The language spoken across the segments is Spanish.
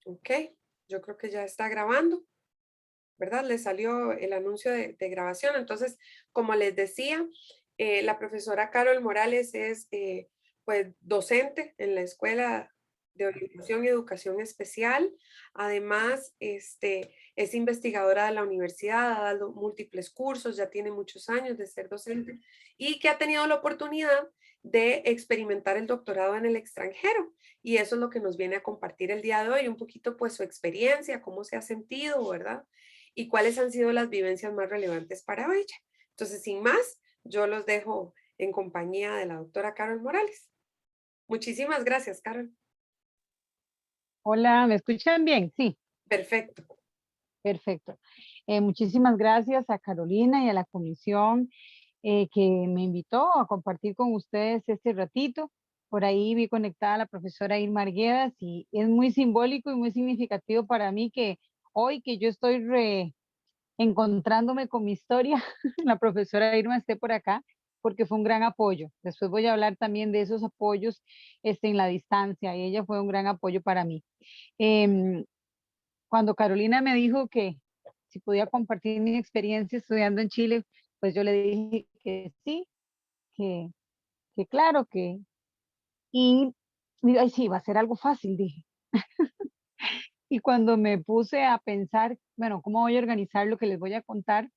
Ok, yo creo que ya está grabando, ¿verdad? Le salió el anuncio de grabación. Entonces, como les decía, la profesora Carol Morales es pues docente en la Escuela de Orientación y Educación Especial. Además, es investigadora de la universidad, ha dado múltiples cursos, ya tiene muchos años de ser docente y que ha tenido la oportunidad de experimentar el doctorado en el extranjero. Y eso es lo que nos viene a compartir el día de hoy, un poquito pues su experiencia, cómo se ha sentido, ¿verdad? Y cuáles han sido las vivencias más relevantes para ella. Entonces, sin más, yo los dejo en compañía de la doctora Carol Morales. Muchísimas gracias, Carol. Hola, ¿me escuchan bien? Sí, Perfecto. perfecto. Muchísimas gracias a Carolina y a la comisión que me invitó a compartir con ustedes este ratito. Por ahí vi conectada a la profesora Irma Arguedas y es muy simbólico y muy significativo para mí que hoy que yo estoy encontrándome con mi historia, la profesora Irma esté por acá, porque fue un gran apoyo. Después voy a hablar también de esos apoyos en la distancia y ella fue un gran apoyo para mí. Em, Cuando Carolina me dijo que si podía compartir mi experiencia estudiando en Chile, pues yo le dije que sí, que, que claro, y ay, sí, va a ser algo fácil, dije. Y cuando me puse a pensar, bueno, ¿cómo voy a organizar lo que les voy a contar?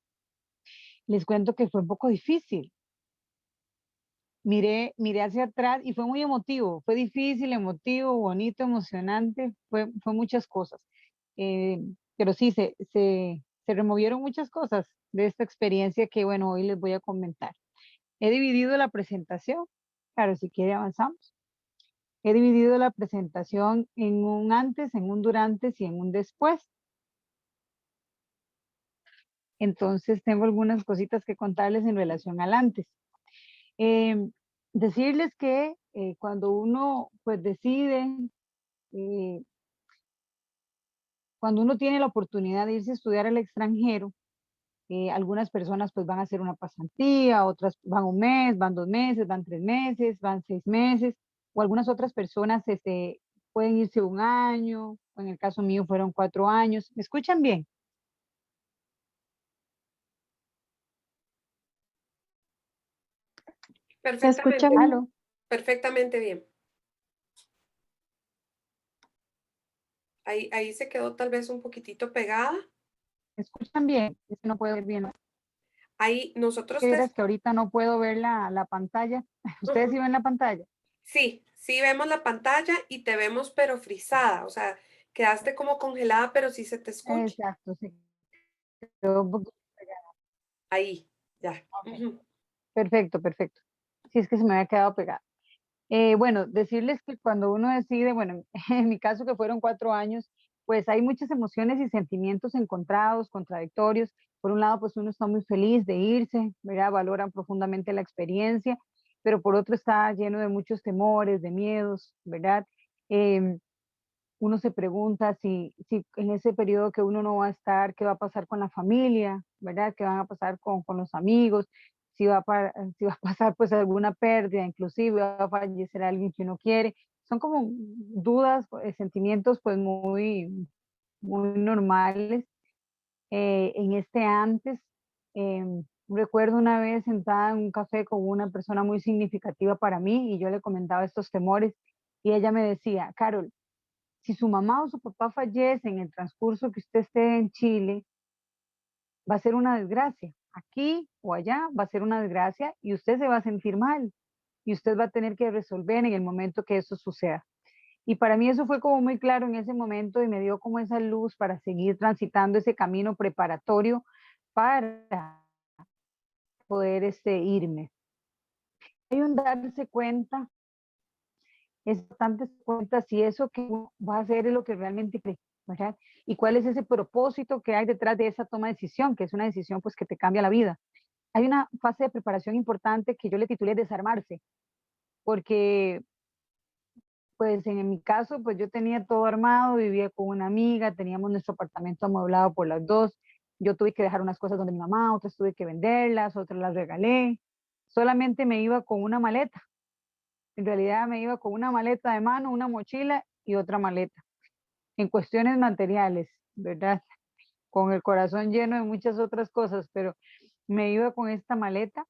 Les cuento que fue un poco difícil. Miré hacia atrás y fue muy emotivo, fue difícil, emotivo, bonito, emocionante, fue muchas cosas. Eh, pero sí, se removieron muchas cosas de esta experiencia que, bueno, hoy les voy a comentar. He dividido la presentación, claro, si quiere avanzamos. He dividido la presentación en un antes, en un durante y en un después. Entonces tengo algunas cositas que contarles en relación al antes. Em, Decirles que cuando uno pues decide, eh, cuando uno tiene la oportunidad de irse a estudiar al extranjero, algunas personas pues van a hacer una pasantía, otras van un mes, van 2 meses, van 3 meses, van 6 meses, o algunas otras personas pueden irse un año, o en el caso mío fueron 4 años. ¿Me escuchan bien? Se escucha Perfectamente, bien. ¿Aló? perfectamente bien. Ahí se quedó tal vez un poquitito pegada. ¿Me escuchan bien? Es que no puedo ver bien. Ahí nosotros Que te... verás que ahorita no puedo ver la pantalla. ¿Ustedes sí ven la pantalla? Sí, sí vemos la pantalla y te vemos pero frisada, o sea, quedaste como congelada, pero sí se te escucha. Exacto, sí. Quedó un poquito pegada. Ahí, ya. Ok. Ujú. Perfecto, perfecto. Si es que se me había quedado pegada. Bueno, decirles que cuando uno decide, bueno, en mi caso que fueron 4 años, pues hay muchas emociones y sentimientos encontrados, contradictorios. Por un lado, pues uno está muy feliz de irse, ¿verdad? Valoran profundamente la experiencia, pero por otro está lleno de muchos temores, de miedos, ¿verdad? Em, Uno se pregunta si en ese periodo que uno no va a estar, qué va a pasar con la familia, ¿verdad? ¿Qué van a pasar con los amigos? Si va a pasar pues alguna pérdida, inclusive va a fallecer alguien que uno quiere. Son como dudas, sentimientos pues muy normales. En este antes, recuerdo una vez sentada en un café con una persona muy significativa para mí y yo le comentaba estos temores y ella me decía, Carol, si su mamá o su papá fallece en el transcurso que usted esté en Chile, va a ser una desgracia. Aquí o allá va a ser una desgracia y usted se va a sentir mal y usted va a tener que resolver en el momento que eso suceda. Y para mí eso fue como muy claro en ese momento y me dio como esa luz para seguir transitando ese camino preparatorio para poder irme. Hay un darse cuenta, es bastante cuenta si eso que uno va a hacer es lo que realmente cree, ¿verdad? Y cuál es ese propósito que hay detrás de esa toma de decisión, que es una decisión pues que te cambia la vida. Hay una fase de preparación importante que yo le titulé desarmarse, porque pues en mi caso pues yo tenía todo armado, vivía con una amiga, teníamos nuestro apartamento amueblado por las dos, yo tuve que dejar unas cosas donde mi mamá, otras tuve que venderlas, otras las regalé, solamente me iba con una maleta. En realidad me iba con una maleta de mano, una mochila y otra maleta. En cuestiones materiales, ¿verdad? Con el corazón lleno de muchas otras cosas, pero me iba con esta maleta.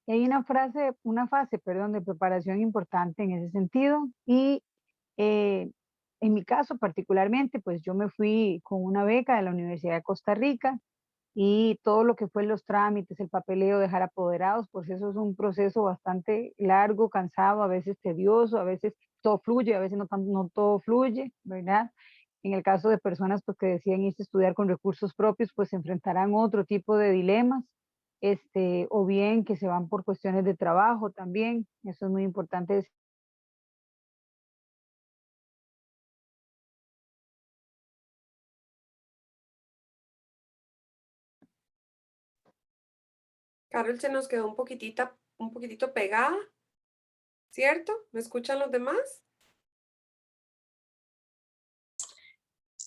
Y hay una fase, perdón, de preparación importante en ese sentido. Y eh, en mi caso particularmente, pues yo me fui con una beca de la Universidad de Costa Rica y todo lo que fue los trámites, el papeleo, dejar apoderados, pues eso es un proceso bastante largo, cansado, a veces tedioso, a veces todo fluye, a veces no todo fluye, ¿verdad? En el caso de personas pues, que deciden irse a estudiar con recursos propios, pues se enfrentarán otro tipo de dilemas, o bien que se van por cuestiones de trabajo también, eso es muy importante. Carol se nos quedó un poquitito pegada, ¿cierto? ¿Me escuchan los demás?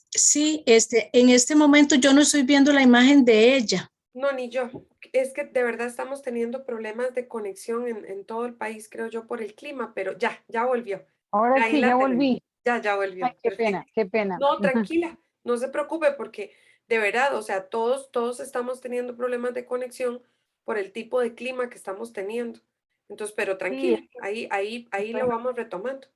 Sí, en este momento yo no estoy viendo la imagen de ella. No, ni yo. Es que de verdad estamos teniendo problemas de conexión en todo el país, creo yo, por el clima, pero ya volvió. Ahora Ahí sí, ya la tenemos. volví. Ya Ay, volvió. qué pena, Perfecto. qué pena. No, tranquila, no se preocupe porque de verdad, o sea, todos estamos teniendo problemas de conexión por el tipo de clima que estamos teniendo. Entonces, pero Sí, tranquila, ahí lo vamos retomando.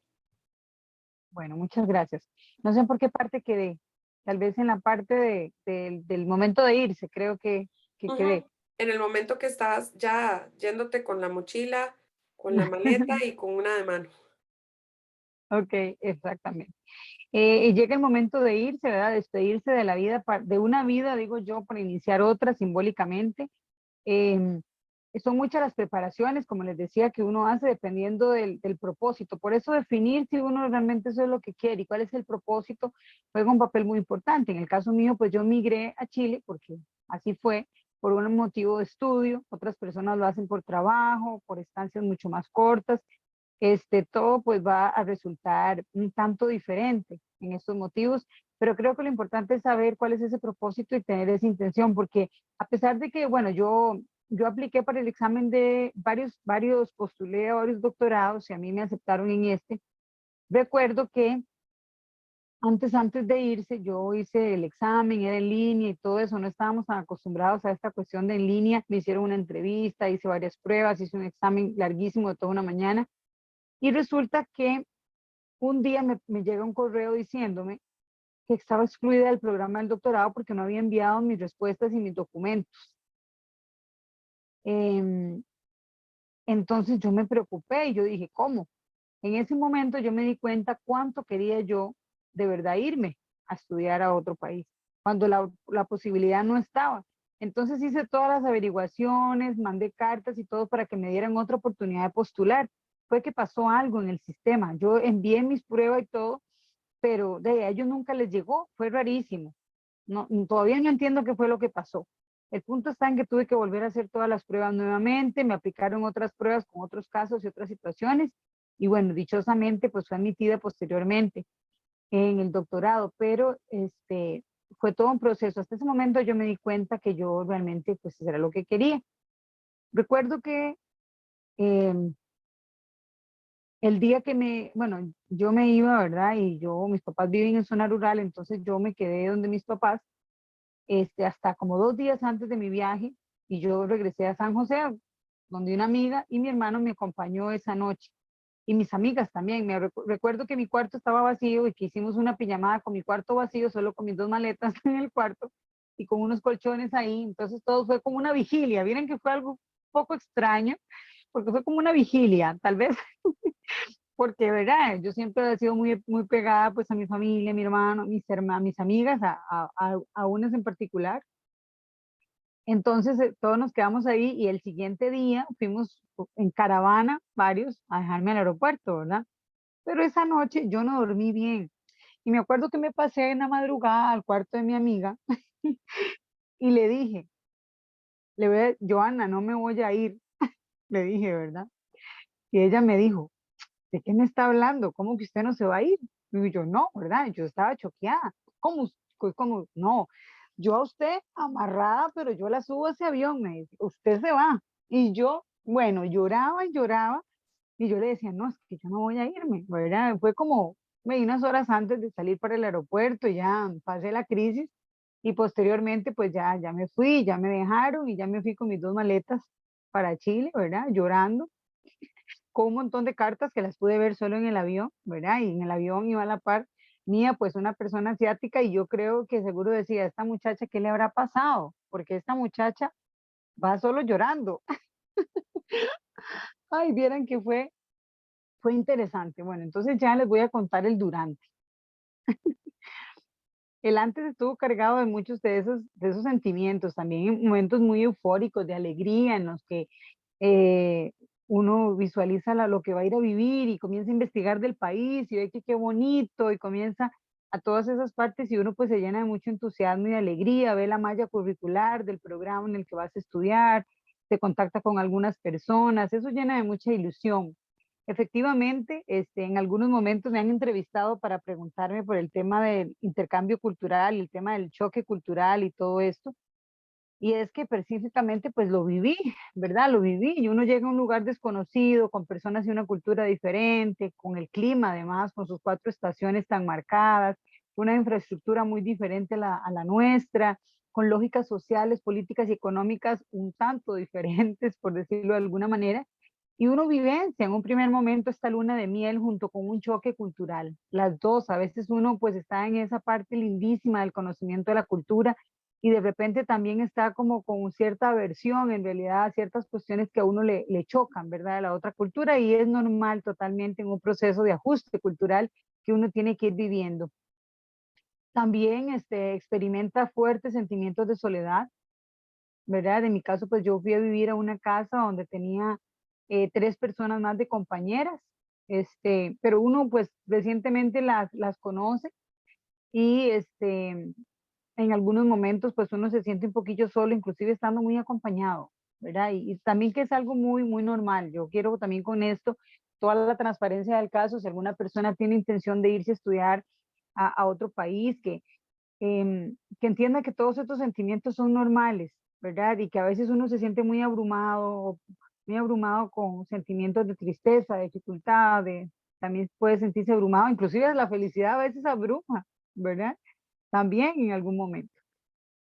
bueno, muchas gracias. No sé por qué parte quedé. Tal vez en la parte del momento de irse, creo que quedé. Ujú. En el momento que estás ya yéndote con la mochila, con la maleta y con una de mano. Ok, exactamente. Y llega el momento de irse, ¿verdad? Despedirse de la vida, de una vida, digo yo, para iniciar otra simbólicamente. Em, Son muchas las preparaciones, como les decía, que uno hace dependiendo del propósito. Por eso definir si uno realmente eso es lo que quiere y cuál es el propósito juega un papel muy importante. En el caso mío, pues yo migré a Chile porque así fue, por un motivo de estudio. Otras personas lo hacen por trabajo, por estancias mucho más cortas. Todo pues va a resultar un tanto diferente en estos motivos, pero creo que lo importante es saber cuál es ese propósito y tener esa intención, porque a pesar de que, bueno, yo apliqué para el examen de postulé a varios doctorados y a mí me aceptaron en este. Recuerdo que antes de irse, yo hice el examen, era en línea y todo eso, no estábamos tan acostumbrados a esta cuestión de en línea. Me hicieron una entrevista, hice varias pruebas, hice un examen larguísimo de toda una mañana y resulta que un día me llega un correo diciéndome que estaba excluida del programa del doctorado porque no había enviado mis respuestas y mis documentos. Em, entonces yo me preocupé y yo dije, ¿cómo? En ese momento yo me di cuenta cuánto quería yo de verdad irme a estudiar a otro país, cuando la posibilidad no estaba. Entonces hice todas las averiguaciones, mandé cartas y todo para que me dieran otra oportunidad de postular. Fue que pasó algo en el sistema. Yo envié mis pruebas y todo, pero a ellos nunca les llegó. Fue rarísimo. No, todavía no entiendo qué fue lo que pasó. El punto está en que tuve que volver a hacer todas las pruebas nuevamente, me aplicaron otras pruebas con otros casos y otras situaciones, y bueno, dichosamente pues fue admitida posteriormente en el doctorado, pero fue todo un proceso. Hasta ese momento yo me di cuenta que yo realmente pues era lo que quería. Recuerdo que eh, el día que bueno, yo me iba, ¿verdad? Y mis papás viven en zona rural, entonces yo me quedé donde mis papás hasta como 2 días antes de mi viaje y yo regresé a San José, donde una amiga y mi hermano me acompañó esa noche y mis amigas también. Recuerdo que mi cuarto estaba vacío y que hicimos una pijamada con mi cuarto vacío, solo con mis 2 maletas en el cuarto y con unos colchones ahí. Entonces todo fue como una vigilia. Miren que fue algo un poco extraño porque fue como una vigilia, tal vez porque, ¿verdad? Yo siempre he sido muy pegada pues a mi familia, a mi hermano, mis amigas, a unas en particular. Entonces todos nos quedamos ahí y el siguiente día fuimos en caravana, varios, a dejarme al aeropuerto, ¿verdad? Pero esa noche yo no dormí bien. Y me acuerdo que me pasé en la madrugada al cuarto de mi amiga y le dije, Joana, no me voy a ir, le dije, ¿verdad? Y ella me dijo, ¿de qué me está hablando? ¿Cómo que usted no se va a ir? Y yo, no, ¿verdad? Yo estaba choqueada. ¿Cómo? ¿Cómo? No, yo a usted amarrada, pero yo la subo a ese avión, me dice, usted se va. Y yo, bueno, lloraba y lloraba, y yo le decía, no, es que yo no voy a irme, ¿verdad? Fue como, unas horas antes de salir para el aeropuerto, ya pasé la crisis y posteriormente pues ya me fui, ya me dejaron y ya me fui con mis 2 maletas para Chile, ¿verdad? Llorando, con un montón de cartas que las pude ver solo en el avión, ¿verdad? Y en el avión iba a la par mía pues una persona asiática y yo creo que seguro decía, esta muchacha, ¿qué le habrá pasado? Porque esta muchacha va solo llorando. Ay, vieran que fue interesante. Bueno, entonces ya les voy a contar el durante. El antes estuvo cargado de muchos de esos sentimientos, también en momentos muy eufóricos, de alegría, en los que eh, uno visualiza lo que va a ir a vivir y comienza a investigar del país y ve que qué bonito y comienza a todas esas partes y uno pues se llena de mucho entusiasmo y de alegría, ve la malla curricular del programa en el que vas a estudiar, se contacta con algunas personas, eso llena de mucha ilusión. Efectivamente, en algunos momentos me han entrevistado para preguntarme por el tema del intercambio cultural, el tema del choque cultural y todo esto. Y es que específicamente pues lo viví, ¿verdad? Lo viví y uno llega a un lugar desconocido, con personas de una cultura diferente, con el clima además, con sus 4 estaciones tan marcadas, una infraestructura muy diferente a la nuestra, con lógicas sociales, políticas y económicas un tanto diferentes, por decirlo de alguna manera. Y uno vivencia en un primer momento esta luna de miel junto con un choque cultural. Las dos, a veces uno pues está en esa parte lindísima del conocimiento de la cultura y de repente también está como con cierta aversión en realidad a ciertas cuestiones que a uno le chocan, ¿verdad? De la otra cultura y es normal totalmente en un proceso de ajuste cultural que uno tiene que ir viviendo. También experimenta fuertes sentimientos de soledad, ¿verdad? En mi caso, pues yo fui a vivir a una casa donde tenía 3 personas más de compañeras, pero uno pues recientemente las conoce y en algunos momentos pues uno se siente un poquillo solo, inclusive estando muy acompañado, ¿verdad? Y también que es algo muy, muy normal. Yo quiero también con esto toda la transparencia del caso, si alguna persona tiene intención de irse a estudiar a otro país, que entienda que todos estos sentimientos son normales, ¿verdad? Y que a veces uno se siente muy abrumado con sentimientos de tristeza, de dificultad, también puede sentirse abrumado, inclusive la felicidad a veces abruma, ¿verdad? También en algún momento.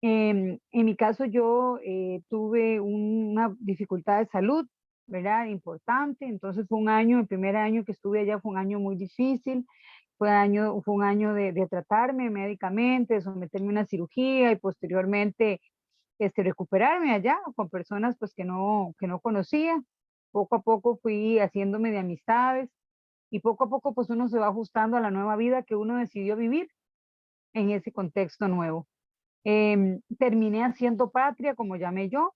En mi caso yo tuve una dificultad de salud, ¿verdad? Importante, entonces fue un año, el primer año que estuve allá fue un año muy difícil, fue un año de tratarme médicamente, de someterme a una cirugía y posteriormente recuperarme allá con personas pues que no conocía. Poco a poco fui haciéndome de amistades y poco a poco pues uno se va ajustando a la nueva vida que uno decidió vivir en ese contexto nuevo. Terminé haciendo patria, como llamé yo,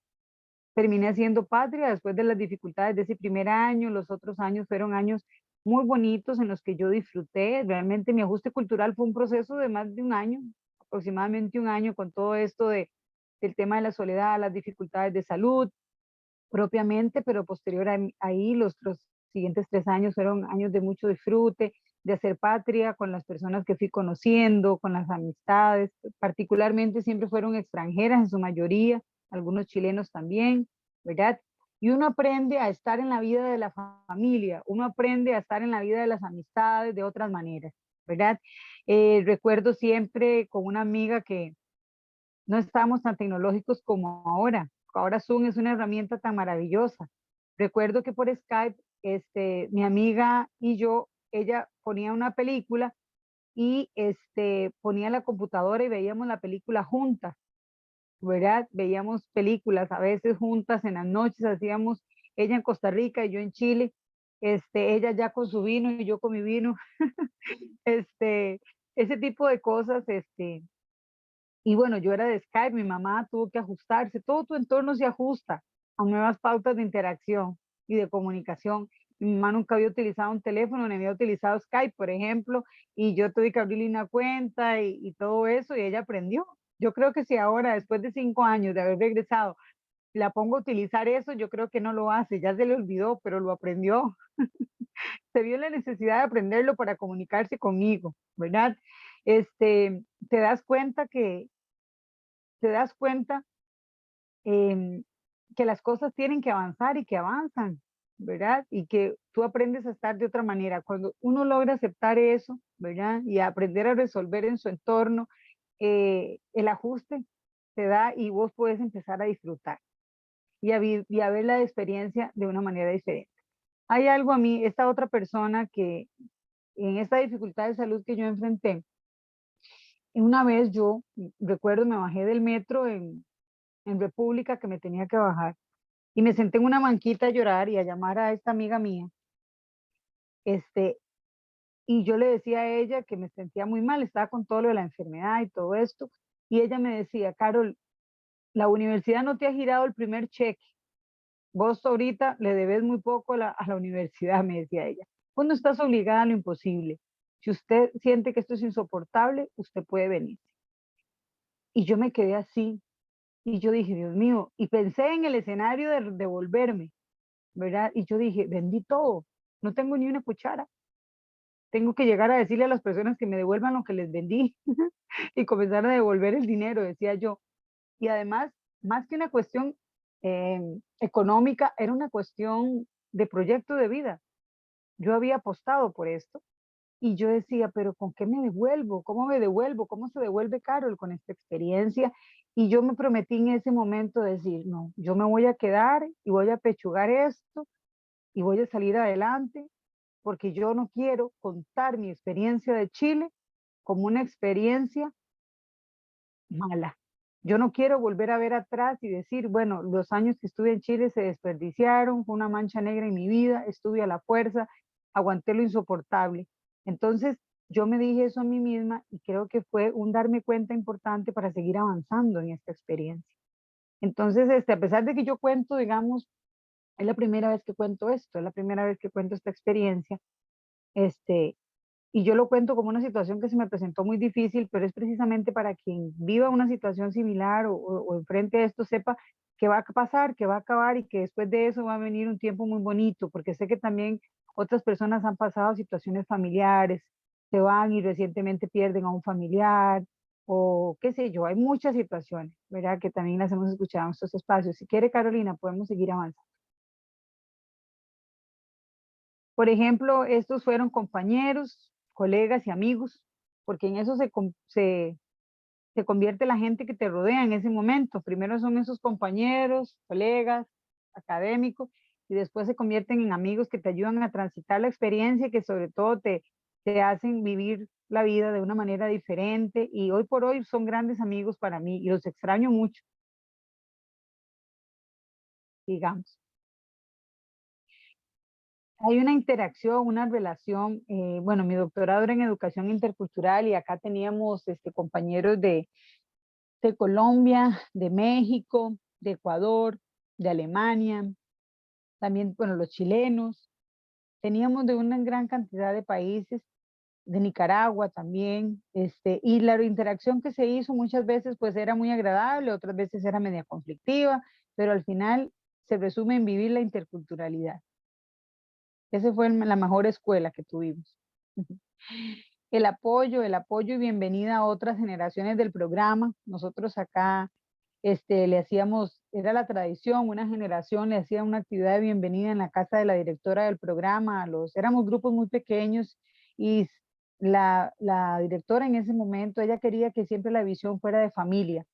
terminé haciendo patria después de las dificultades de ese primer año. Los otros años fueron años muy bonitos en los que yo disfruté. Realmente mi ajuste cultural fue un proceso de más de un año, aproximadamente un año, con todo esto del tema de la soledad, las dificultades de salud propiamente, pero posterior ahí los siguientes 3 años fueron años de mucho disfrute, de hacer patria con las personas que fui conociendo, con las amistades, particularmente siempre fueron extranjeras en su mayoría, algunos chilenos también, ¿verdad? Y uno aprende a estar en la vida de la familia, uno aprende a estar en la vida de las amistades de otras maneras, ¿verdad? Recuerdo siempre con una amiga que no estábamos tan tecnológicos como ahora. Ahora Zoom es una herramienta tan maravillosa. Recuerdo que por Skype, mi amiga y yo, ella ponía una película y ponía la computadora y veíamos la película juntas, ¿verdad? Veíamos películas a veces juntas en las noches, hacíamos ella en Costa Rica y yo en Chile, ella ya con su vino y yo con mi vino, este, ese tipo de cosas, y bueno, yo era de Skype, mi mamá tuvo que ajustarse, todo tu entorno se ajusta a nuevas pautas de interacción y de comunicación. Mi mamá nunca había utilizado un teléfono, ni había utilizado Skype, por ejemplo, y yo tuve que abrirle una cuenta y todo eso, y ella aprendió. Yo creo que si ahora, después de 5 años de haber regresado, la pongo a utilizar eso, yo creo que no lo hace, ya se le olvidó, pero lo aprendió. Se vio la necesidad de aprenderlo para comunicarse conmigo, ¿verdad? Te das cuenta te das cuenta em, que las cosas tienen que avanzar y que avanzan, ¿verdad? Y que tú aprendes a estar de otra manera. Cuando uno logra aceptar eso, ¿verdad? Y aprender a resolver en su entorno, el ajuste se da y vos puedes empezar a disfrutar y a ver la experiencia de una manera diferente. Hay algo a mí, esta otra persona que en esta dificultad de salud que yo enfrenté, una vez yo recuerdo me bajé del metro en República que me tenía que bajar y me senté en una banquita a llorar y a llamar a esta amiga mía, este, y yo le decía a ella que me sentía muy mal, estaba con todo lo de la enfermedad y todo esto, y ella me decía, Carol, la universidad no te ha girado el primer cheque, vos ahorita le debes muy poco a la universidad, me decía ella. Vos no estás obligada a lo imposible. Si usted siente que esto es insoportable, usted puede venir. Y yo me quedé así, y yo dije, Dios mío, y pensé en el escenario de devolverme, ¿verdad? Y yo dije, vendí todo, no tengo ni una cuchara. Tengo que llegar a decirle a las personas que me devuelvan lo que les vendí y comenzar a devolver el dinero, decía yo. Y además, más que una cuestión económica, era una cuestión de proyecto de vida. Yo había apostado por esto y yo decía, pero ¿con qué me devuelvo? ¿Cómo me devuelvo? ¿Cómo se devuelve Carol con esta experiencia? Y yo me prometí en ese momento decir, no, yo me voy a quedar y voy a pechugar esto y voy a salir adelante porque yo no quiero contar mi experiencia de Chile como una experiencia mala. Yo no quiero volver a ver atrás y decir, bueno, los años que estuve en Chile se desperdiciaron, fue una mancha negra en mi vida, estuve a la fuerza, aguanté lo insoportable. Entonces, yo me dije eso a mí misma y creo que fue un darme cuenta importante para seguir avanzando en esta experiencia. Entonces, a pesar de que yo cuento, digamos, es la primera vez que cuento esto, es la primera vez que cuento esta experiencia, este, y yo lo cuento como una situación que se me presentó muy difícil, pero es precisamente para quien viva una situación similar o enfrente a esto sepa que va a pasar, que va a acabar y que después de eso va a venir un tiempo muy bonito, porque sé que también otras personas han pasado situaciones familiares, se van y recientemente pierden a un familiar o qué sé yo, hay muchas situaciones, ¿verdad? Que también las hemos escuchado en estos espacios. Si quiere, Carolina, podemos seguir avanzando. Por ejemplo, estos fueron compañeros, colegas y amigos, porque en eso se convierte la gente que te rodea en ese momento. Primero son esos compañeros, colegas, académicos, y después se convierten en amigos que te ayudan a transitar la experiencia, que sobre todo te hacen vivir la vida de una manera diferente, y hoy por hoy son grandes amigos para mí, y los extraño mucho, digamos. Hay una interacción, una relación, bueno, mi doctorado era en educación intercultural y acá teníamos compañeros de Colombia, de México, de Ecuador, de Alemania, también, bueno, los chilenos, teníamos de una gran cantidad de países, de Nicaragua también, y la interacción que se hizo muchas veces pues era muy agradable, otras veces era media conflictiva, pero al final se resume en vivir la interculturalidad. Esa fue la mejor escuela que tuvimos. El apoyo y bienvenida a otras generaciones del programa. Nosotros acá le hacíamos, era la tradición, una generación le hacía una actividad de bienvenida en la casa de la directora del programa. Éramos grupos muy pequeños y la directora en ese momento, ella quería que siempre la visión fuera de familia,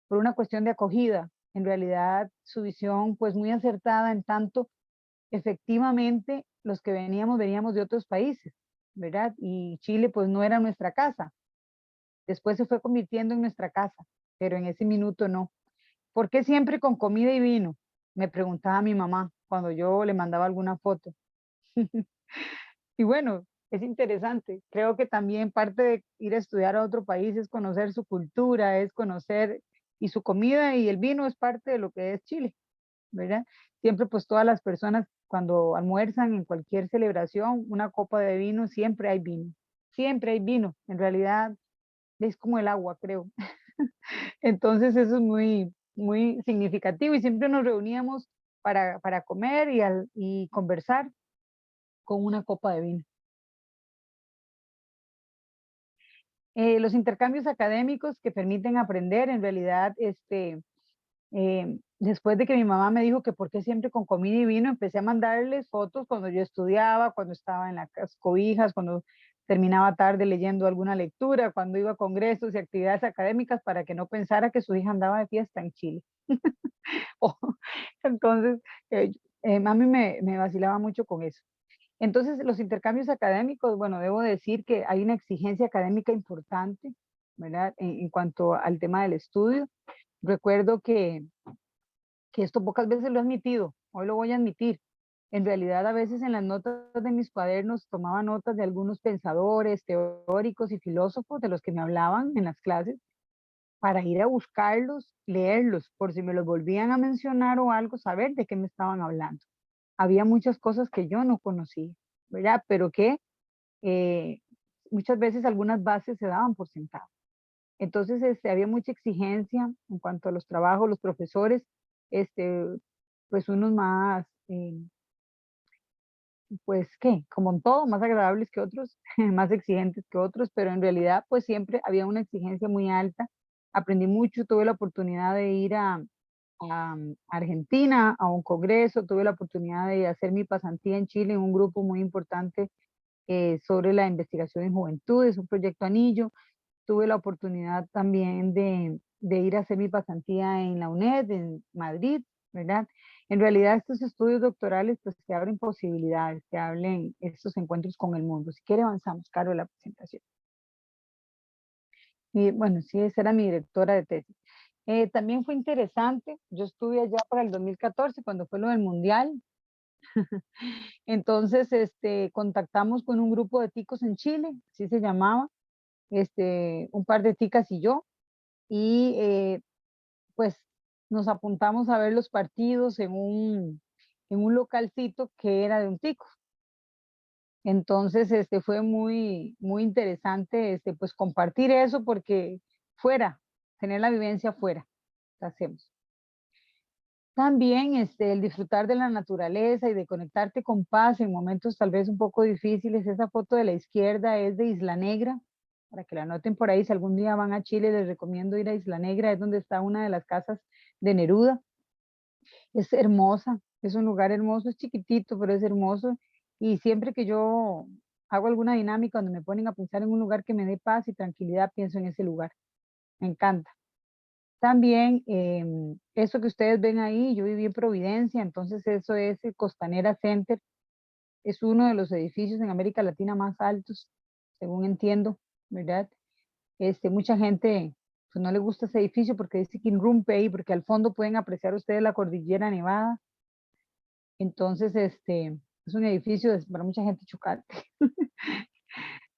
por una cuestión de acogida. En realidad, su visión pues muy acertada en tanto efectivamente los que veníamos de otros países, ¿verdad? Y Chile pues no era nuestra casa. Después se fue convirtiendo en nuestra casa, pero en ese minuto no. ¿Por qué siempre con comida y vino? Me preguntaba mi mamá cuando yo le mandaba alguna foto. Y bueno, es interesante. Creo que también parte de ir a estudiar a otro país es conocer su cultura, es conocer y su comida y el vino es parte de lo que es Chile, ¿verdad? Siempre pues todas las personas cuando almuerzan en cualquier celebración, una copa de vino, siempre hay vino. Siempre hay vino. En realidad es como el agua, creo. Entonces eso es muy, muy significativo y siempre nos reuníamos para comer y conversar con una copa de vino. Los intercambios académicos que permiten aprender, en realidad, Después de que mi mamá me dijo que por qué siempre con comida y vino, empecé a mandarles fotos cuando yo estudiaba, cuando estaba en las cobijas, cuando terminaba tarde leyendo alguna lectura, cuando iba a congresos y actividades académicas para que no pensara que su hija andaba de fiesta en Chile. O- Entonces, a mí me vacilaba mucho con eso. Entonces, los intercambios académicos, bueno, debo decir que hay una exigencia académica importante, ¿verdad? En cuanto al tema del estudio. Recuerdo que esto pocas veces lo he admitido, hoy lo voy a admitir. En realidad, a veces en las notas de mis cuadernos tomaba notas de algunos pensadores, teóricos y filósofos de los que me hablaban en las clases para ir a buscarlos, leerlos, por si me los volvían a mencionar o algo, saber de qué me estaban hablando. Había muchas cosas que yo no conocía, ¿verdad? Pero que eh, muchas veces algunas bases se daban por sentado. Entonces, había mucha exigencia en cuanto a los trabajos, los profesores, este, pues unos más, pues, ¿qué? Como en todo, más agradables que otros, más exigentes que otros, pero en realidad, pues siempre había una exigencia muy alta. Aprendí mucho, tuve la oportunidad de ir a Argentina a un congreso, tuve la oportunidad de hacer mi pasantía en Chile en un grupo muy importante sobre la investigación en juventud, es un proyecto anillo. Tuve la oportunidad también de ir a hacer mi pasantía en la UNED, en Madrid, ¿verdad? En realidad estos estudios doctorales pues te abren posibilidades, te abren estos encuentros con el mundo. Si quiere avanzamos, Caro, la presentación. Y bueno, sí, esa era mi directora de tesis. También fue interesante, yo estuve allá para el 2014 cuando fue lo del Mundial. Entonces, contactamos con un grupo de ticos en Chile, así se llamaba, un par de ticas y yo, y pues nos apuntamos a ver los partidos en un localcito que era de un tico. Entonces, fue muy, muy interesante, pues compartir eso porque fuera, tener la vivencia fuera, lo hacemos. También, el disfrutar de la naturaleza y de conectarte con paz en momentos tal vez un poco difíciles. Esa foto de la izquierda es de Isla Negra, para que la anoten por ahí. Si algún día van a Chile, les recomiendo ir a Isla Negra, es donde está una de las casas de Neruda. Es hermosa, es un lugar hermoso, es chiquitito, pero es hermoso. Y siempre que yo hago alguna dinámica donde me ponen a pensar en un lugar que me dé paz y tranquilidad, pienso en ese lugar. Me encanta. También eso que ustedes ven ahí, yo viví en Providencia, entonces eso es el Costanera Center, es uno de los edificios en América Latina más altos, según entiendo, ¿verdad? Mucha gente pues, no le gusta ese edificio porque dice que irrumpe ahí, porque al fondo pueden apreciar ustedes la cordillera Nevada. Entonces, es un edificio para mucha gente chocante.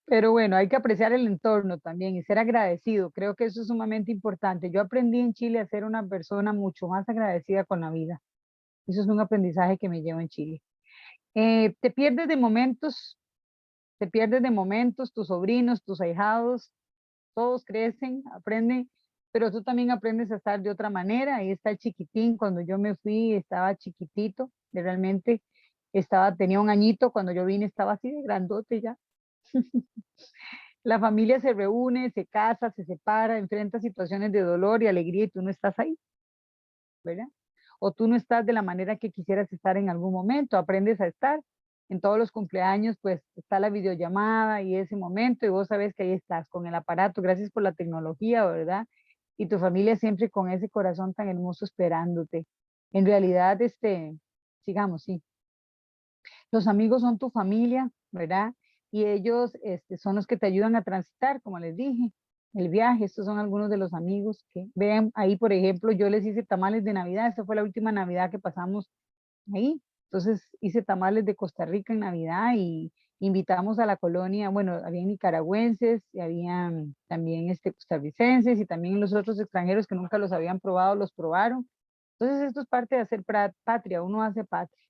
Pero bueno, hay que apreciar el entorno también y ser agradecido. Creo que eso es sumamente importante. Yo aprendí en Chile a ser una persona mucho más agradecida con la vida. Eso es un aprendizaje que me llevo en Chile. Te pierdes de momentos, te pierdes de momentos, tus sobrinos, tus ahijados, todos crecen, aprenden, pero tú también aprendes a estar de otra manera. Ahí está el chiquitín, cuando yo me fui estaba chiquitito, realmente tenía un añito, cuando yo vine estaba así de grandote ya. La familia se reúne, se casa, se separa, enfrenta situaciones de dolor y alegría y tú no estás ahí, ¿verdad? O tú no estás de la manera que quisieras estar en algún momento, aprendes a estar. En todos los cumpleaños, pues está la videollamada y ese momento y vos sabes que ahí estás con el aparato, gracias por la tecnología, ¿verdad? Y tu familia siempre con ese corazón tan hermoso esperándote. En realidad, sigamos, sí. Los amigos son tu familia, ¿verdad? Y ellos son los que te ayudan a transitar, como les dije, el viaje. Estos son algunos de los amigos que vean ahí, por ejemplo, yo les hice tamales de Navidad. Esta fue la última Navidad que pasamos ahí. Entonces hice tamales de Costa Rica en Navidad y invitamos a la colonia, bueno, había nicaragüenses y habían también costarricenses y también los otros extranjeros que nunca los habían probado, los probaron. Entonces esto es parte de hacer patria, uno hace patria,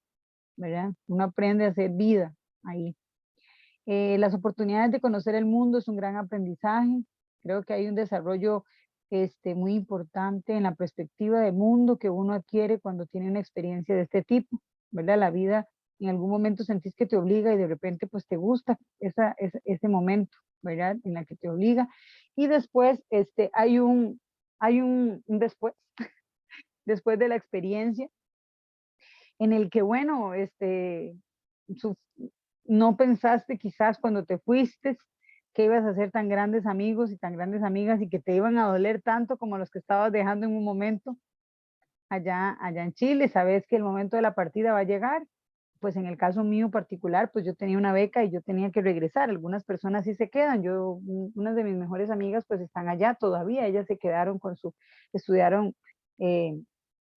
¿verdad? Uno aprende a hacer vida ahí. Las oportunidades de conocer el mundo es un gran aprendizaje. Creo que hay un desarrollo muy importante en la perspectiva de mundo que uno adquiere cuando tiene una experiencia de este tipo, ¿verdad? La vida en algún momento sentís que te obliga y de repente pues te gusta ese momento, ¿verdad? En la que te obliga. Y después hay un después después de la experiencia, en el que, bueno, su- no pensaste quizás cuando te fuiste que ibas a hacer tan grandes amigos y tan grandes amigas y que te iban a doler tanto como los que estabas dejando en un momento allá en Chile. Sabes que el momento de la partida va a llegar. Pues en el caso mío particular, pues yo tenía una beca y yo tenía que regresar. Algunas personas sí se quedan. Unas de mis mejores amigas pues están allá todavía. Ellas se quedaron estudiaron eh,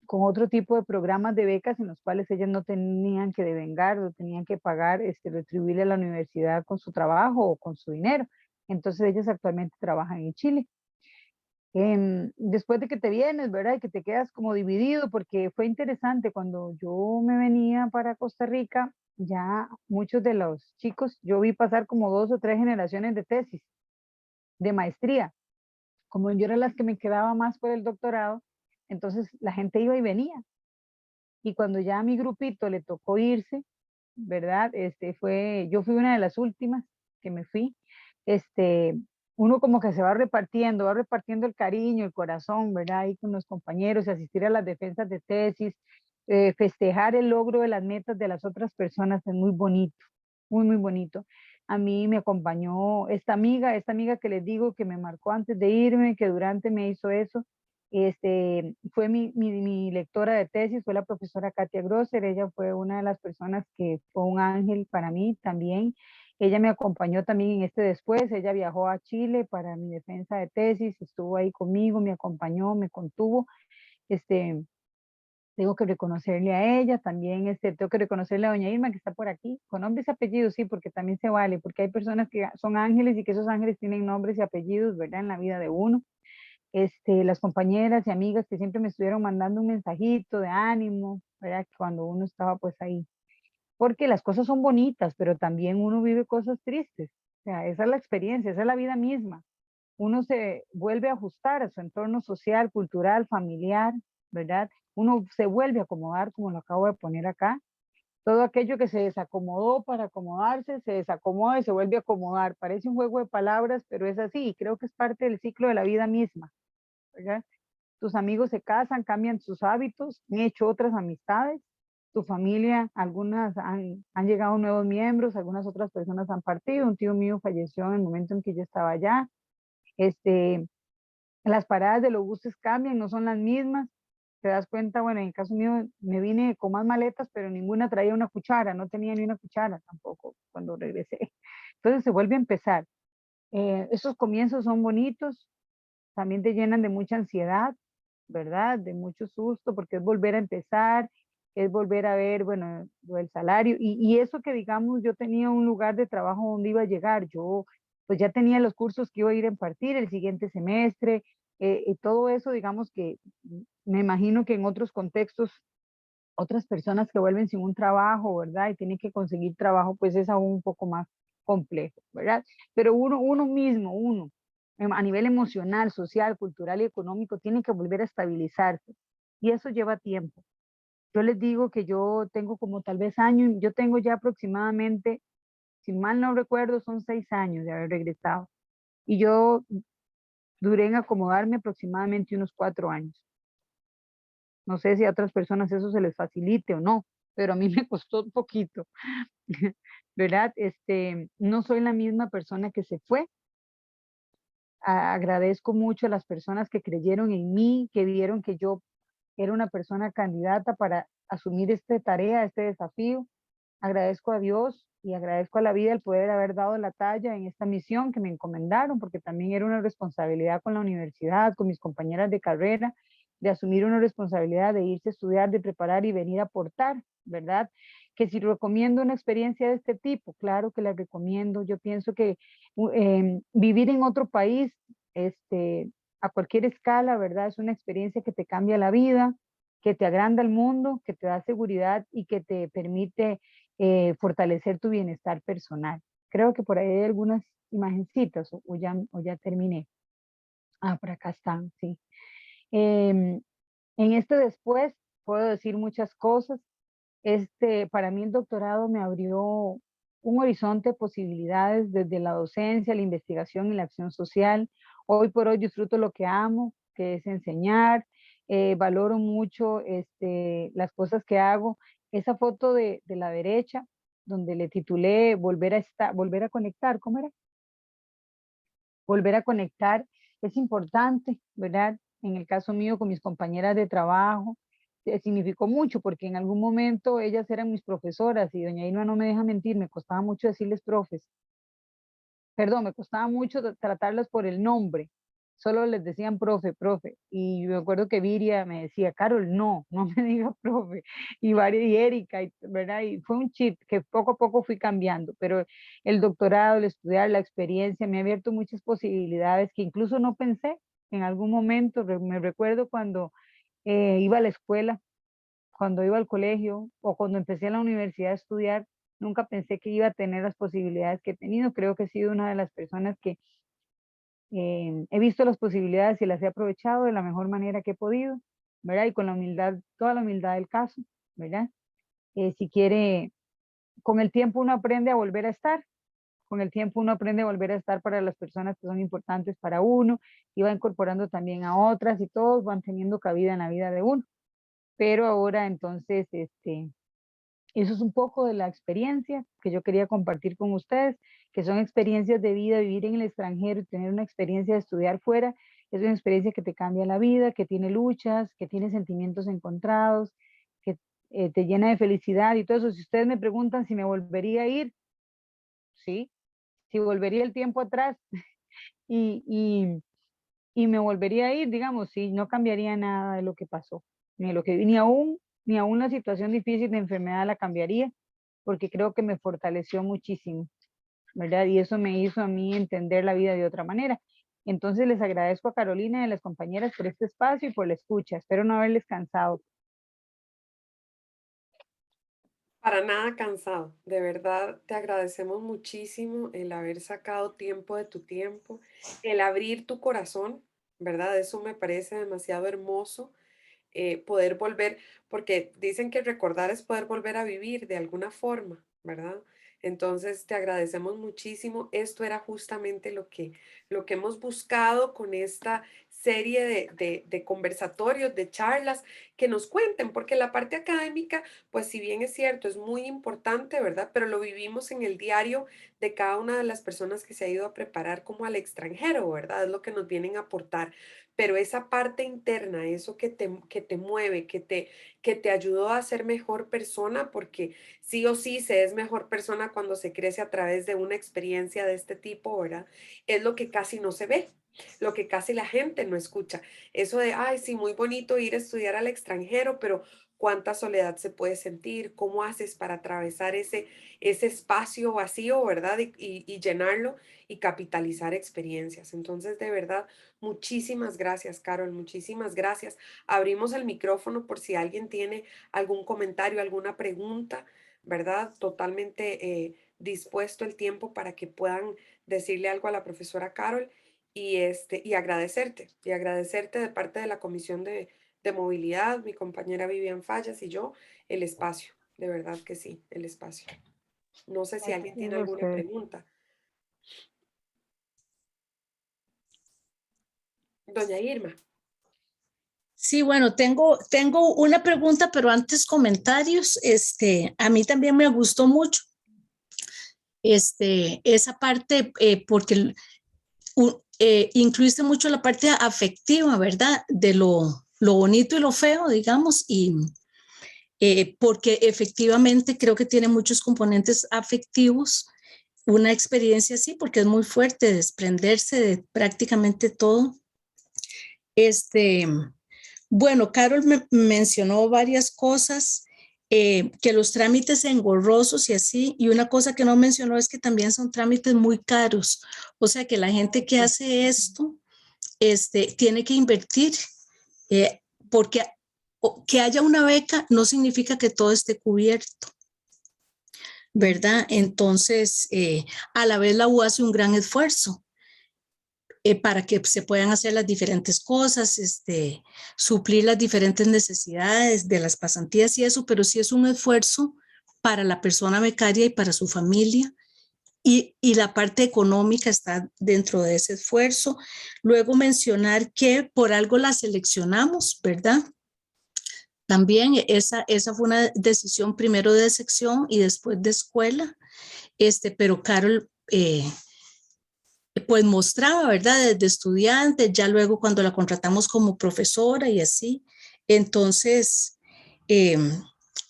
con otro tipo de programas de becas en los cuales ellas no tenían que devengar, no tenían que pagar, retribuirle a la universidad con su trabajo o con su dinero. Entonces ellas actualmente trabajan en Chile. Después de que te vienes, ¿verdad? Y que te quedas como dividido, porque fue interesante cuando yo me venía para Costa Rica, ya muchos de los chicos, yo vi pasar como 2 o 3 generaciones de tesis, de maestría. Como yo era las que me quedaba más por el doctorado, entonces la gente iba y venía. Y cuando ya a mi grupito le tocó irse, ¿verdad? Yo fui una de las últimas que me fui. Este, Uno como que se va repartiendo el cariño, el corazón, ¿verdad? Ahí con los compañeros, y asistir a las defensas de tesis, festejar el logro de las metas de las otras personas es muy bonito, muy, muy bonito. A mí me acompañó esta amiga que les digo que me marcó antes de irme, que durante me hizo eso. Fue mi lectora de tesis, fue la profesora Katia Grosser. Ella fue una de las personas que fue un ángel para mí también. Ella me acompañó también en después. Ella viajó a Chile para mi defensa de tesis, estuvo ahí conmigo, me acompañó, me contuvo. Este, Tengo que reconocerle a ella, también tengo que reconocerle a doña Irma que está por aquí, con nombres y apellidos, sí, porque también se vale, porque hay personas que son ángeles y que esos ángeles tienen nombres y apellidos, ¿verdad? En la vida de uno. Las compañeras y amigas que siempre me estuvieron mandando un mensajito de ánimo, ¿verdad? Cuando uno estaba pues ahí. Porque las cosas son bonitas, pero también uno vive cosas tristes. O sea, esa es la experiencia, esa es la vida misma. Uno se vuelve a ajustar a su entorno social, cultural, familiar, ¿verdad? Uno se vuelve a acomodar, como lo acabo de poner acá. Todo aquello que se desacomodó para acomodarse, se desacomoda y se vuelve a acomodar. Parece un juego de palabras, pero es así. Y creo que es parte del ciclo de la vida misma, ¿verdad? Tus amigos se casan, cambian sus hábitos, han hecho otras amistades, tu familia, algunas han llegado nuevos miembros, algunas otras personas han partido, un tío mío falleció en el momento en que yo estaba allá. este, las paradas de los buses cambian, no son las mismas, te das cuenta. Bueno, en el caso mío me vine con más maletas, pero ninguna traía una cuchara, no tenía ni una cuchara tampoco cuando regresé. Entonces se vuelve a empezar. Esos comienzos son bonitos, también te llenan de mucha ansiedad, ¿verdad? De mucho susto, porque es volver a empezar, es volver a ver, bueno, lo del salario, y eso que digamos, yo tenía un lugar de trabajo donde iba a llegar, yo pues ya tenía los cursos que iba a ir a impartir el siguiente semestre, y todo eso, digamos que me imagino que en otros contextos, otras personas que vuelven sin un trabajo, ¿verdad? Y tienen que conseguir trabajo, pues es aún un poco más complejo, ¿verdad? Pero uno mismo, a nivel emocional, social, cultural y económico, tiene que volver a estabilizarse. Y eso lleva tiempo. Yo les digo que yo tengo como tal vez años, yo tengo ya aproximadamente, si mal no recuerdo, son 6 años de haber regresado. Y yo duré en acomodarme aproximadamente unos 4 años. No sé si a otras personas eso se les facilite o no, pero a mí me costó un poquito, ¿verdad? No soy la misma persona que se fue. Agradezco mucho a las personas que creyeron en mí, que vieron que yo era una persona candidata para asumir esta tarea, este desafío. Agradezco a Dios y agradezco a la vida el poder haber dado la talla en esta misión que me encomendaron, porque también era una responsabilidad con la universidad, con mis compañeras de carrera, de asumir una responsabilidad de irse a estudiar, de preparar y venir a aportar, ¿verdad? Que si recomiendo una experiencia de este tipo, claro que la recomiendo. Yo pienso que vivir en otro país, a cualquier escala, ¿verdad? Es una experiencia que te cambia la vida, que te agranda el mundo, que te da seguridad y que te permite fortalecer tu bienestar personal. Creo que por ahí hay algunas imagencitas o ya terminé. Ah, por acá están, sí. Em, en después puedo decir muchas cosas. Para mí el doctorado me abrió un horizonte de posibilidades desde la docencia, la investigación y la acción social. Hoy por hoy disfruto lo que amo, que es enseñar. valoro mucho las cosas que hago. Esa foto de la derecha, donde le titulé volver a conectar, ¿cómo era? Volver a conectar es importante, ¿verdad? En el caso mío con mis compañeras de trabajo, significó mucho porque en algún momento ellas eran mis profesoras y doña Irma no me deja mentir, me costaba mucho decirles profes. Perdón, me costaba mucho tratarlas por el nombre. Solo les decían profe, profe. Y me acuerdo que Viria me decía, Carol, no, no me diga profe. Y Erika, ¿verdad? Y fue un chip que poco a poco fui cambiando, pero el doctorado, el estudiar, la experiencia me ha abierto muchas posibilidades que incluso no pensé en algún momento. Me recuerdo cuando iba a la escuela, cuando iba al colegio o cuando empecé en la universidad a estudiar, nunca pensé que iba a tener las posibilidades que he tenido. Creo que he sido una de las personas que he visto las posibilidades y las he aprovechado de la mejor manera que he podido, ¿verdad? Y con la humildad, toda la humildad del caso, ¿verdad? Si quiere, con el tiempo uno aprende a volver a estar, con el tiempo uno aprende a volver a estar para las personas que son importantes para uno y va incorporando también a otras y todos van teniendo cabida en la vida de uno. Pero ahora entonces, eso es un poco de la experiencia que yo quería compartir con ustedes, que son experiencias de vida, vivir en el extranjero y tener una experiencia de estudiar fuera, es una experiencia que te cambia la vida, que tiene luchas, que tiene sentimientos encontrados, que te llena de felicidad y todo eso. Si ustedes me preguntan si me volvería a ir, sí, si volvería el tiempo atrás y, y, y me volvería a ir, digamos, sí, no cambiaría nada de lo que pasó, ni lo que ni aún la situación difícil de enfermedad la cambiaría, porque creo que me fortaleció muchísimo, ¿verdad? Y eso me hizo a mí entender la vida de otra manera. Entonces les agradezco a Carolina y a las compañeras por este espacio y por la escucha. Espero no haberles cansado. Para nada cansado. De verdad, te agradecemos muchísimo el haber sacado tiempo de tu tiempo, el abrir tu corazón, ¿verdad? Eso me parece demasiado hermoso, poder volver, porque dicen que recordar es poder volver a vivir de alguna forma, ¿verdad? Entonces, te agradecemos muchísimo. Esto era justamente lo que hemos buscado con esta serie de conversatorios, de charlas, que nos cuenten, porque la parte académica, pues si bien es cierto, es muy importante, ¿verdad? Pero lo vivimos en el diario de cada una de las personas que se ha ido a preparar como al extranjero, ¿verdad? Es lo que nos vienen a aportar. Pero esa parte interna, eso que te mueve, que te ayudó a ser mejor persona, porque sí o sí se es mejor persona cuando se crece a través de una experiencia de este tipo, ¿verdad? Es lo que casi no se ve, lo que casi la gente no escucha. Eso de, ay, sí, muy bonito ir a estudiar al extranjero, pero cuánta soledad se puede sentir, cómo haces para atravesar ese espacio vacío, ¿verdad? Y llenarlo y capitalizar experiencias. Entonces, de verdad, muchísimas gracias, Carol, muchísimas gracias. Abrimos el micrófono por si alguien tiene algún comentario, alguna pregunta, ¿verdad? Totalmente dispuesto el tiempo para que puedan decirle algo a la profesora Carol y agradecerte de parte de la Comisión de Movilidad, mi compañera Vivian Fallas y yo, el espacio, de verdad que sí, el espacio. No sé si alguien Gracias tiene a alguna ustedes. pregunta. Doña Irma. Sí, bueno, tengo una pregunta, pero antes comentarios. A mí también me gustó mucho esa parte porque incluiste mucho la parte afectiva, ¿verdad? De lo bonito y lo feo, digamos, y porque efectivamente creo que tiene muchos componentes afectivos, una experiencia así, porque es muy fuerte desprenderse de prácticamente todo. Bueno, Carol me mencionó varias cosas, que los trámites engorrosos y así, y una cosa que no mencionó es que también son trámites muy caros, o sea que la gente que hace esto, tiene que invertir, eh, porque que haya una beca no significa que todo esté cubierto, ¿verdad? Entonces, a la vez la U hace un gran esfuerzo para que se puedan hacer las diferentes cosas, suplir las diferentes necesidades de las pasantías y eso, pero sí es un esfuerzo para la persona becaria y para su familia, y la parte económica está dentro de ese esfuerzo. Luego mencionar que por algo la seleccionamos, ¿verdad? También esa fue una decisión primero de sección y después de escuela, pero Carol pues mostraba, ¿verdad? Desde estudiante, ya luego cuando la contratamos como profesora y así. Entonces, eh,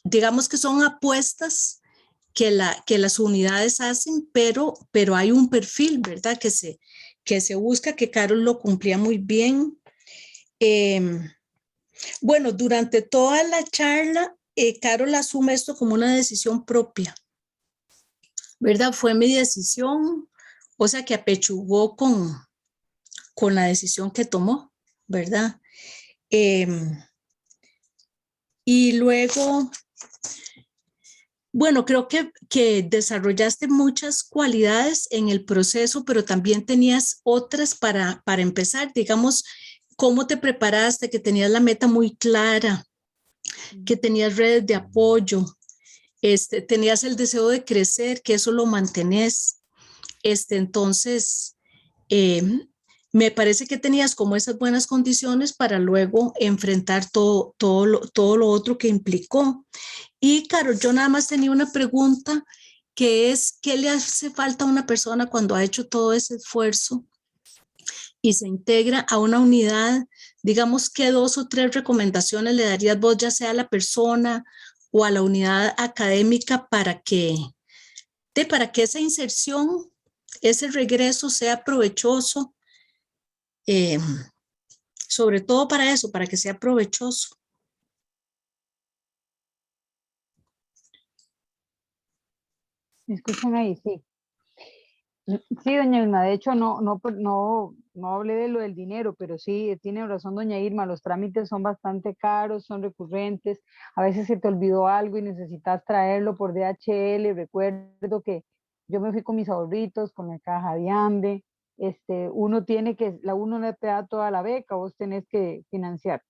digamos que son apuestas que las unidades hacen, pero hay un perfil, ¿verdad? Que se busca, que Carol lo cumplía muy bien. Bueno, durante toda la charla, Carol asume esto como una decisión propia, ¿verdad? Fue mi decisión, o sea que apechugó con la decisión que tomó, ¿verdad? Eh, y luego, bueno, creo que desarrollaste muchas cualidades en el proceso, pero también tenías otras para empezar, digamos, cómo te preparaste, que tenías la meta muy clara, que tenías redes de apoyo, tenías el deseo de crecer, que eso lo mantenés. Entonces, eh, me parece que tenías como esas buenas condiciones para luego enfrentar todo lo otro que implicó. Y Carol, yo nada más tenía una pregunta que es, ¿qué le hace falta a una persona cuando ha hecho todo ese esfuerzo y se integra a una unidad? Digamos, ¿qué 2 o 3 recomendaciones le darías vos, ya sea a la persona o a la unidad académica para que esa inserción, ese regreso sea provechoso, eh, sobre todo para eso, para que sea provechoso? ¿Me escuchan ahí? Sí. Sí, doña Irma, de hecho no hablé de lo del dinero, pero sí, tiene razón doña Irma, los trámites son bastante caros, son recurrentes, a veces se te olvidó algo y necesitas traerlo por DHL. Recuerdo que yo me fui con mis ahorritos, con la caja de hambre. Uno tiene que, uno no te da toda la beca, vos tenés que financiarte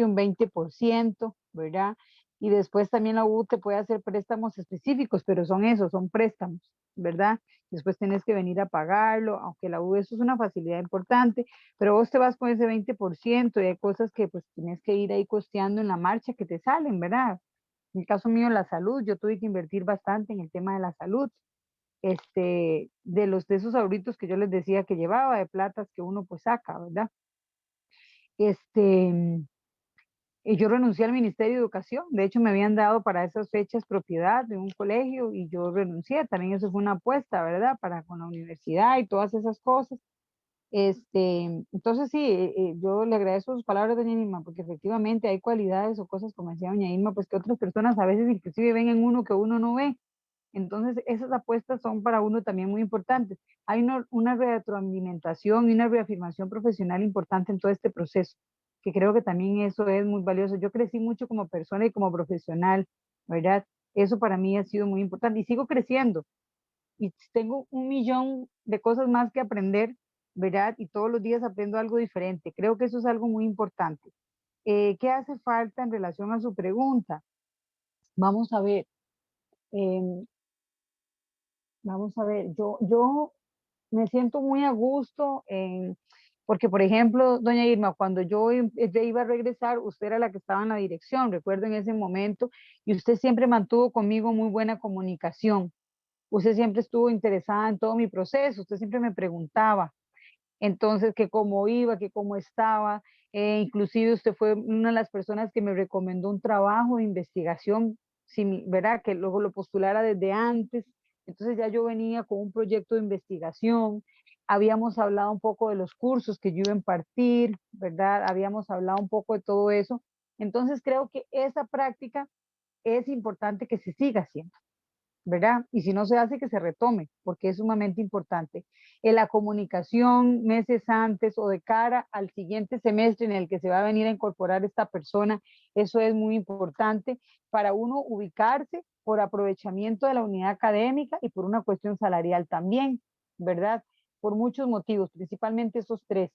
un 20%, ¿verdad? Y después también la U te puede hacer préstamos específicos, pero son esos, son préstamos, ¿verdad? Después tienes que venir a pagarlo, aunque la U eso es una facilidad importante, pero vos te vas con ese 20% y hay cosas que pues tienes que ir ahí costeando en la marcha que te salen, ¿verdad? En el caso mío, la salud, yo tuve que invertir bastante en el tema de la salud, de esos ahorritos que yo les decía que llevaba, de platas que uno pues saca, ¿verdad? Este, y yo renuncié al Ministerio de Educación. De hecho, me habían dado para esas fechas propiedad de un colegio y yo renuncié. También eso fue una apuesta, ¿verdad? Para con la universidad y todas esas cosas. Entonces sí, yo le agradezco sus palabras, doña Irma, porque efectivamente hay cualidades o cosas, como decía doña Irma, pues que otras personas a veces inclusive ven en uno que uno no ve. Entonces, esas apuestas son para uno también muy importantes. Hay una retroalimentación y una reafirmación profesional importante en todo este proceso, que creo que también eso es muy valioso. Yo crecí mucho como persona y como profesional, ¿verdad? Eso para mí ha sido muy importante y sigo creciendo y tengo un millón de cosas más que aprender, ¿verdad? Y todos los días aprendo algo diferente. Creo que eso es algo muy importante. ¿Qué hace falta en relación a su pregunta? Vamos a ver. em, Vamos a ver, yo me siento muy a gusto porque, por ejemplo, doña Irma, cuando ya iba a regresar, usted era la que estaba en la dirección, recuerdo en ese momento, y usted siempre mantuvo conmigo muy buena comunicación. Usted siempre estuvo interesada en todo mi proceso, usted siempre me preguntaba, entonces, que cómo iba, que cómo estaba. Inclusive usted fue una de las personas que me recomendó un trabajo de investigación, ¿verdad? Que luego lo postulara desde antes. Entonces ya yo venía con un proyecto de investigación, habíamos hablado un poco de los cursos que yo iba a impartir, ¿verdad? Habíamos hablado un poco de todo eso. Entonces creo que esa práctica es importante que se siga haciendo, ¿verdad? Y si no se hace, que se retome, porque es sumamente importante. En la comunicación meses antes o de cara al siguiente semestre en el que se va a venir a incorporar esta persona, eso es muy importante para uno ubicarse por aprovechamiento de la unidad académica y por una cuestión salarial también, ¿verdad? Por muchos motivos, principalmente esos tres,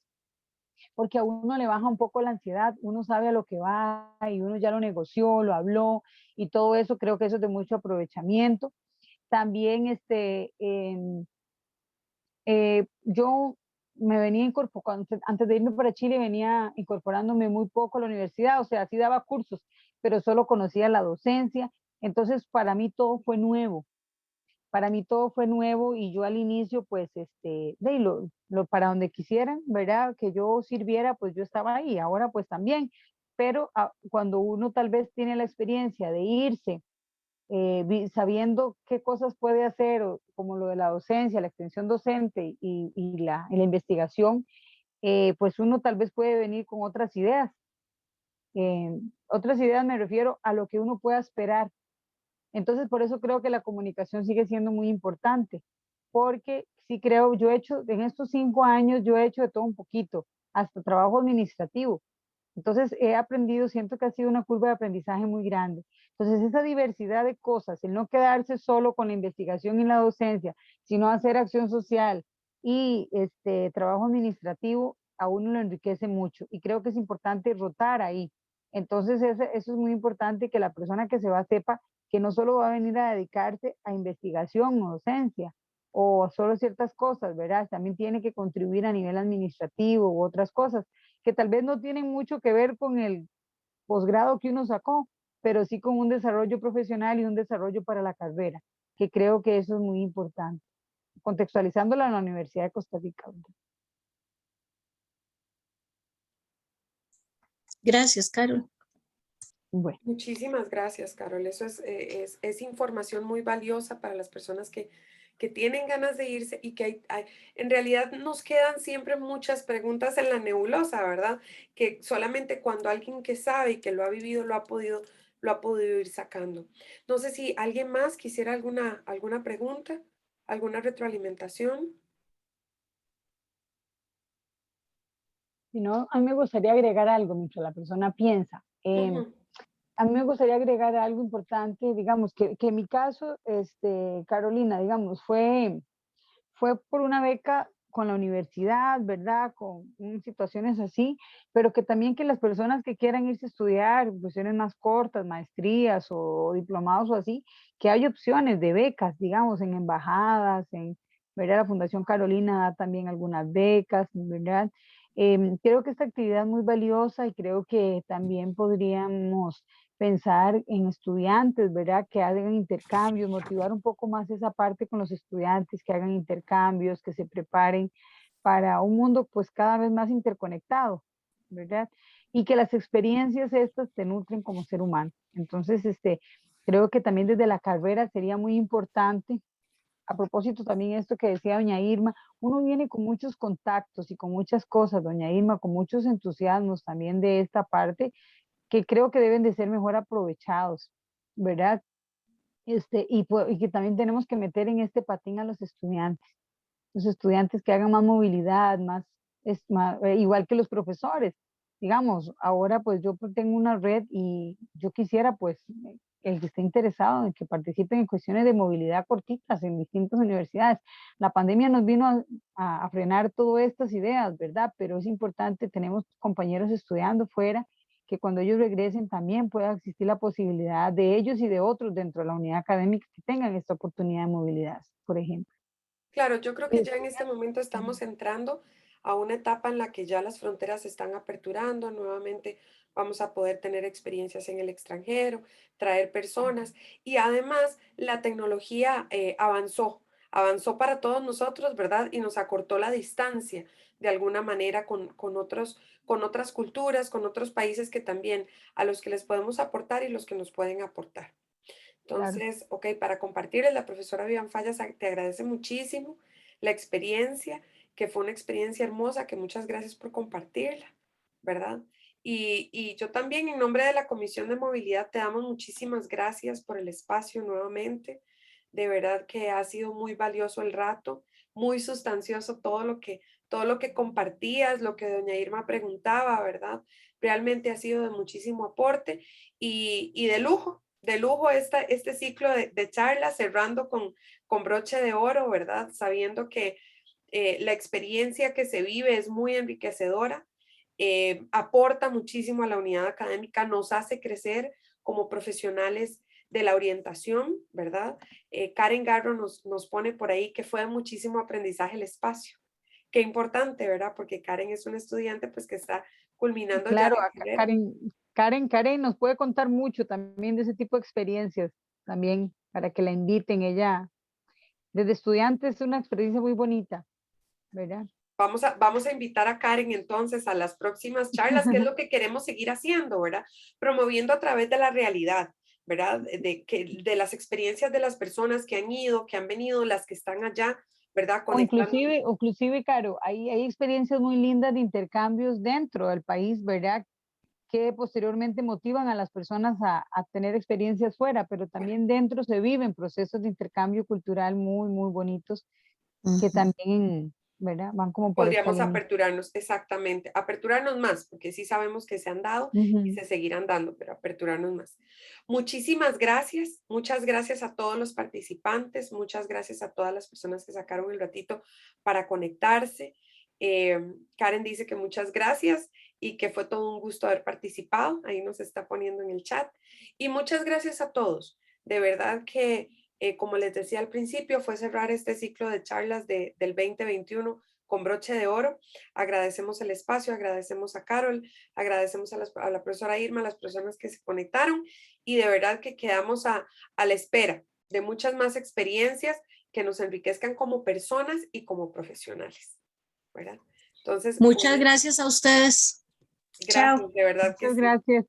porque a uno le baja un poco la ansiedad, uno sabe a lo que va y uno ya lo negoció, lo habló y todo eso, creo que eso es de mucho aprovechamiento. También yo me venía incorporando, antes de irme para Chile, venía incorporándome muy poco a la universidad, o sea, sí daba cursos, pero solo conocía la docencia. Entonces, para mí todo fue nuevo. Para mí todo fue nuevo y yo al inicio, pues, para donde quisieran, ¿verdad? Que yo sirviera, pues yo estaba ahí, ahora pues también. Pero cuando uno tal vez tiene la experiencia de irse, sabiendo qué cosas puede hacer, como lo de la docencia, la extensión docente y la investigación, pues uno tal vez puede venir con otras ideas. Otras ideas me refiero a lo que uno pueda esperar. Entonces, por eso creo que la comunicación sigue siendo muy importante, porque sí creo, yo he hecho, en estos 5 años, yo he hecho de todo un poquito, hasta trabajo administrativo. Entonces, he aprendido, siento que ha sido una curva de aprendizaje muy grande. Entonces, esa diversidad de cosas, el no quedarse solo con la investigación y la docencia, sino hacer acción social y trabajo administrativo, a uno lo enriquece mucho. Y creo que es importante rotar ahí. Entonces, eso es muy importante, que la persona que se va sepa que no solo va a venir a dedicarse a investigación o docencia, o solo ciertas cosas, ¿verdad? También tiene que contribuir a nivel administrativo u otras cosas que tal vez no tienen mucho que ver con el posgrado que uno sacó, pero sí con un desarrollo profesional y un desarrollo para la carrera, que creo que eso es muy importante, contextualizándola en la Universidad de Costa Rica. Gracias, Carol. Bueno, Muchísimas gracias, Carol. Eso es información muy valiosa para las personas que tienen ganas de irse y que en realidad nos quedan siempre muchas preguntas en la nebulosa, ¿verdad? Que solamente cuando alguien que sabe y que lo ha vivido lo ha podido ir sacando. No sé si alguien más quisiera alguna pregunta, alguna retroalimentación. si no, a mí me gustaría agregar algo mientras la persona piensa. Ujú. A mí me gustaría agregar algo importante, digamos, que en mi caso, Carolina, digamos, fue por una beca con la universidad, ¿verdad? Con situaciones así, pero que también que las personas que quieran irse a estudiar, cuestiones más cortas, maestrías o diplomados o así, que hay opciones de becas, digamos, en embajadas, ¿verdad? La Fundación Carolina da también algunas becas, ¿verdad? Creo que esta actividad es muy valiosa y creo que también podríamos pensar en estudiantes, ¿verdad? Que hagan intercambios, motivar un poco más esa parte con los estudiantes, que hagan intercambios, que se preparen para un mundo pues cada vez más interconectado, ¿verdad? Y que las experiencias estas te nutren como ser humano. Entonces, creo que también desde la carrera sería muy importante, a propósito también esto que decía doña Irma, uno viene con muchos contactos y con muchas cosas, doña Irma, con muchos entusiasmos también de esta parte que creo que deben de ser mejor aprovechados, ¿verdad? Y que también tenemos que meter en este patín a los estudiantes que hagan más movilidad, igual que los profesores. Digamos, ahora pues yo tengo una red y yo quisiera pues el que esté interesado en que participen en cuestiones de movilidad cortitas en distintas universidades. La pandemia nos vino a frenar todas estas ideas, ¿verdad? Pero es importante, tenemos compañeros estudiando fuera que cuando ellos regresen también pueda existir la posibilidad de ellos y de otros dentro de la unidad académica que tengan esta oportunidad de movilidad, por ejemplo. Claro, yo creo que Sí. ya en este momento estamos entrando a una etapa en la que ya las fronteras se están aperturando, nuevamente vamos a poder tener experiencias en el extranjero, traer personas y además la tecnología avanzó para todos nosotros, ¿verdad? Y nos acortó la distancia de alguna manera con otras culturas, con otros países que también a los que les podemos aportar y los que nos pueden aportar. Claro. Entonces, ok, para compartirles, la profesora Vivian Fallas te agradece muchísimo la experiencia, que fue una experiencia hermosa, que muchas gracias por compartirla, ¿verdad? Y yo también, en nombre de la Comisión de Movilidad, te damos muchísimas gracias por el espacio nuevamente. De verdad que ha sido muy valioso el rato, muy sustancioso todo lo que compartías, lo que doña Irma preguntaba, ¿verdad? Realmente ha sido de muchísimo aporte y de lujo este ciclo de charlas, cerrando con broche de oro, ¿verdad? Sabiendo que la experiencia que se vive es muy enriquecedora, aporta muchísimo a la unidad académica, nos hace crecer como profesionales de la orientación, ¿verdad? Karen Garro nos pone por ahí que fue de muchísimo aprendizaje el espacio. Qué importante, ¿verdad? Porque Karen es una estudiante pues que está culminando ya Claro, la acá carrera. Karen nos puede contar mucho también de ese tipo de experiencias, también para que la inviten. Ella, desde estudiante, es una experiencia muy bonita, ¿verdad? Vamos a invitar a Karen entonces a las próximas charlas, que es lo que queremos seguir haciendo, ¿verdad? Promoviendo a través de la realidad, ¿verdad? De las experiencias de las personas que han ido, que han venido, las que están allá, ¿verdad? O Conectando. inclusive, Caro, hay experiencias muy lindas de intercambios dentro del país, ¿verdad? Que posteriormente motivan a las personas a tener experiencias fuera, pero también dentro se viven procesos de intercambio cultural muy, muy bonitos que Ujú. también, ¿verdad? Van como por esta Podríamos línea. aperturarnos, exactamente, aperturarnos más, porque sí sabemos que se han dado y Ujú. se seguirán dando, pero aperturarnos más. Muchísimas gracias, muchas gracias a todos los participantes, muchas gracias a todas las personas que sacaron el ratito para conectarse. Karen dice que muchas gracias y que fue todo un gusto haber participado, ahí nos está poniendo en el chat. Y muchas gracias a todos, de verdad que, como les decía al principio, fue cerrar este ciclo de charlas del 2021 con broche de oro. Agradecemos el espacio, agradecemos a Carol, agradecemos a la profesora Irma, a las personas que se conectaron y de verdad que quedamos a la espera de muchas más experiencias que nos enriquezcan como personas y como profesionales, ¿verdad? Entonces, Muchas gracias a ustedes. Chao. gracias, de verdad que Muchas sí. gracias.